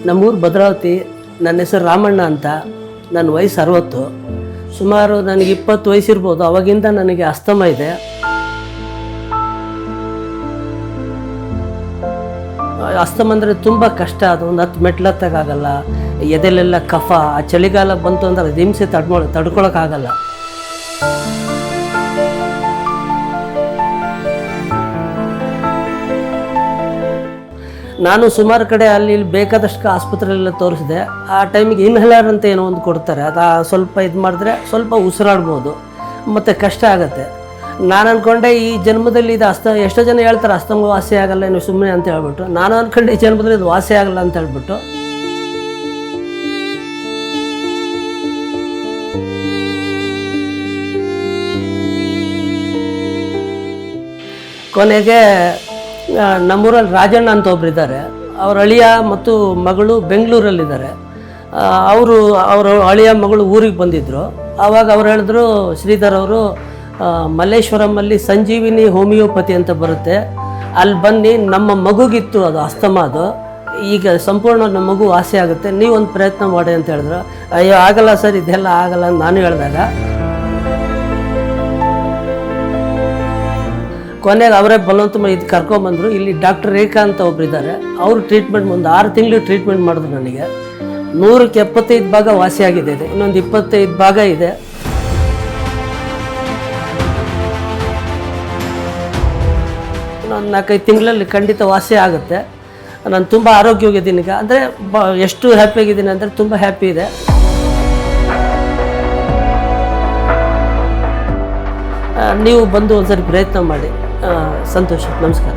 ನಮ್ಮೂರು ಭದ್ರಾವತಿ. ನನ್ನ ಹೆಸರು ರಾಮಣ್ಣ ಅಂತ. ನನ್ನ ವಯಸ್ಸು 60. ಸುಮಾರು ನನಗೆ 20 ವಯಸ್ಸಿರ್ಬೋದು. ಅವಾಗಿಂದ ನನಗೆ ಅಸ್ತಮ ಇದೆ. ಅಸ್ತಮ ಅಂದರೆ ತುಂಬ ಕಷ್ಟ. ಅದು ಒಂದು 10 ಮೆಟ್ಲು ಹತ್ತಕ್ಕಾಗಲ್ಲ. ಎದೆಲೆಲ್ಲ ಕಫ. ಆ ಚಳಿಗಾಲ ಬಂತು ಅಂದರೆ ಅದು ಹಿಂಸೆ ತಡ್ಕೊಳಕ್ಕಾಗಲ್ಲ. ನಾನು ಸುಮಾರು ಕಡೆ ಅಲ್ಲಿ ಇಲ್ಲಿ ಬೇಕಾದಷ್ಟು ಆಸ್ಪತ್ರೆಯೆಲ್ಲ ತೋರಿಸಿದೆ. ಆ ಟೈಮಿಗೆ ಇನ್ಹೇಲರ್ ಅಂತ ಏನೋ ಒಂದು ಕೊಡ್ತಾರೆ. ಅದು ಸ್ವಲ್ಪ ಇದು ಮಾಡಿದ್ರೆ ಸ್ವಲ್ಪ ಉಸಿರಾಡ್ಬೋದು, ಮತ್ತು ಕಷ್ಟ ಆಗುತ್ತೆ. ನಾನು ಅಂದ್ಕೊಂಡೆ ಈ ಜನ್ಮದಲ್ಲಿ ಇದು ಎಷ್ಟೋ ಜನ ಹೇಳ್ತಾರೆ ಅಸ್ತಮ ವಾಸಿ ಆಗಲ್ಲ ನೀವು ಸುಮ್ಮನೆ ಅಂತ ಹೇಳ್ಬಿಟ್ಟು. ನಾನು ಅಂದ್ಕೊಂಡೆ ಈ ಜನ್ಮದಲ್ಲಿ ಇದು ವಾಸಿ ಆಗಲ್ಲ ಅಂತ ಹೇಳ್ಬಿಟ್ಟು. ಕೊನೆಗೆ ನಮ್ಮೂರಲ್ಲಿ ರಾಜಣ್ಣ ಅಂತ ಒಬ್ಬರಿದ್ದಾರೆ. ಅವ್ರ ಅಳಿಯ ಮತ್ತು ಮಗಳು ಬೆಂಗಳೂರಲ್ಲಿದ್ದಾರೆ. ಅವರ ಅಳಿಯ ಮಗಳು ಊರಿಗೆ ಬಂದಿದ್ದರು. ಆವಾಗ ಅವ್ರು ಹೇಳಿದ್ರು, ಶ್ರೀಧರ್ ಅವರು ಮಲ್ಲೇಶ್ವರಮಲ್ಲಿ ಸಂಜೀವಿನಿ ಹೋಮಿಯೋಪತಿ ಅಂತ ಬರುತ್ತೆ, ಅಲ್ಲಿ ಬನ್ನಿ, ನಮ್ಮ ಮಗುಗಿತ್ತು ಅದು ಅಸ್ತಮ, ಅದು ಈಗ ಸಂಪೂರ್ಣ ನಮ್ಮ ಮಗು ವಾಸಿ ಆಗುತ್ತೆ, ನೀವೊಂದು ಪ್ರಯತ್ನ ಮಾಡಿ ಅಂತ ಹೇಳಿದ್ರು. ಅಯ್ಯೋ ಆಗಲ್ಲ ಸರ್, ಇದೆಲ್ಲ ಆಗಲ್ಲ ಅಂತ ನಾನು ಹೇಳಿದಾಗ ಕೊನೆಗೆ ಅವರೇ ಬಲವಂತ ಇದು ಕರ್ಕೊಂಬಂದರು. ಇಲ್ಲಿ ಡಾಕ್ಟರ್ ರೇಖಾ ಅಂತ ಒಬ್ಬರಿದ್ದಾರೆ. ಅವರು ಟ್ರೀಟ್ಮೆಂಟ್ ಒಂದು 6 ತಿಂಗಳು ಟ್ರೀಟ್ಮೆಂಟ್ ಮಾಡಿದ್ರು. ನನಗೆ 100ಕ್ಕೆ 75 ಭಾಗ ವಾಸಿಯಾಗಿದೆ. ಇದೆ ಇನ್ನೊಂದು 25 ಭಾಗ ಇದೆ. ಇನ್ನೊಂದು 4-5 ತಿಂಗಳಲ್ಲಿ ಖಂಡಿತ ವಾಸಿ ಆಗುತ್ತೆ. ನಾನು ತುಂಬ ಆರೋಗ್ಯವಾಗಿದ್ದೀನಿ ಈಗ. ಅಂದರೆ ಎಷ್ಟು ಹ್ಯಾಪಿಯಾಗಿದ್ದೀನಿ ಅಂದರೆ ತುಂಬ ಹ್ಯಾಪಿ ಇದೆ. ನೀವು ಬಂದು ಒಂದ್ಸರಿ ಪ್ರಯತ್ನ ಮಾಡಿ. ಸಂತೋಷ. ನಮಸ್ಕಾರ.